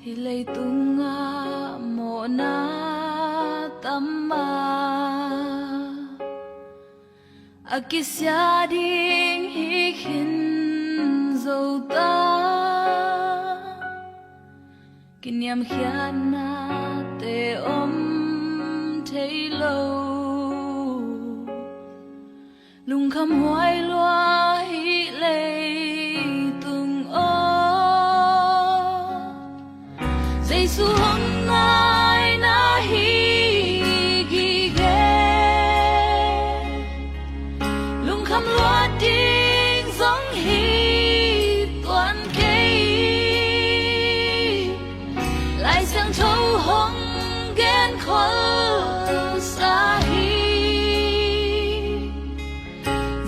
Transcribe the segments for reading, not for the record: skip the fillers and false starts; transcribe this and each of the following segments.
hi lei tunga mo na tamma akisya ding hi khin zo ta kinyam khiana te om thei lo lung kham hoai loa hi lei tung o Giêsu hôm nay na hi gi ghé lung kham loa tiếng giống hi toàn cây lại sang thâu hong ghen khó xa hi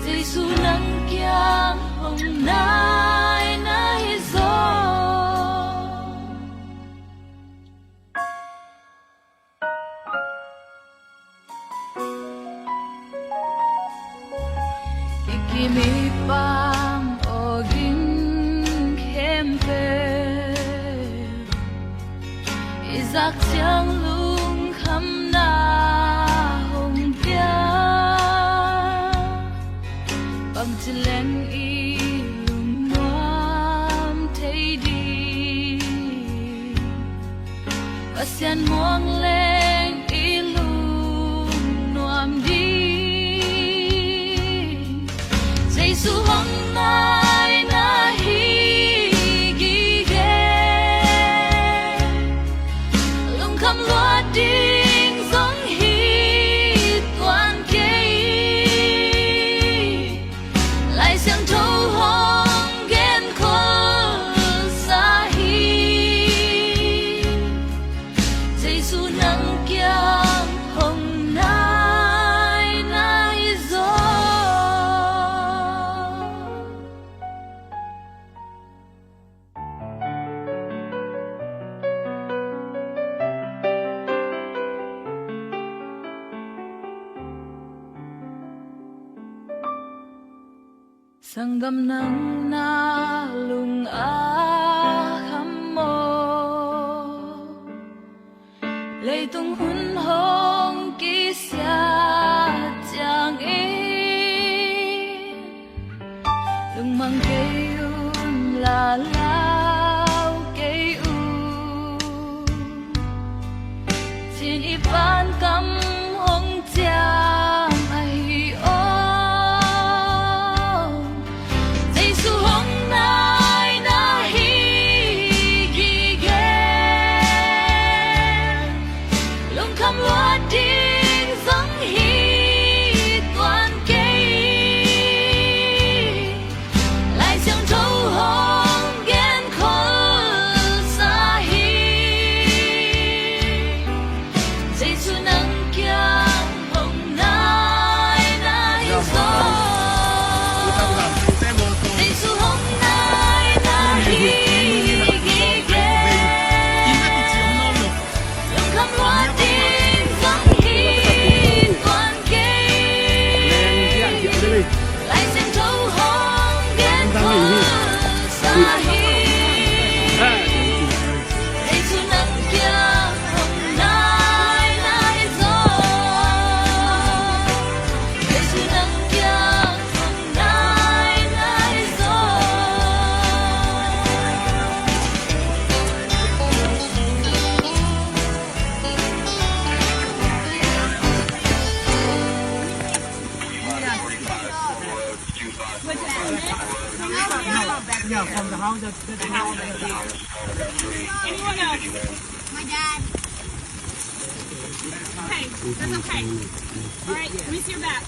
Giêsu nắng kiang hồng nai nai gió Kimi pam ogin kempe Isaac chiang lung kham na hồng pia Bằng chilen y lung nuam thấy đi Pasian muang leng y lung nuam đi Giêsu hôm nay na hi gi ghé lung kham loa tiếng giống hi toàn cây lại sang thâu hong ghen khó xa hi Giêsu nắng kiang hồng nai nai gió Sanggam nang na lung a kham mo Lei tung hun hong ki sia chang e Lung mang cây un la lao cây u Trên y ban cam hong chang ai o Kham loa tiếng giống hi toàn cây lại sang thâu hong ghen khó xa hi Giêsu nắng kiang hồng nai nai gió Giêsu hôm nay na hi gi ghé lung kham loa lại xem thâu hong ghen khó xa hi Giêsu nắng kiang hồng nai nai gió Giêsu nắng kiang hồng nai nai gió Yeah, from the house. Anyone else? My dad. Okay, that's okay. All right, let me see your back.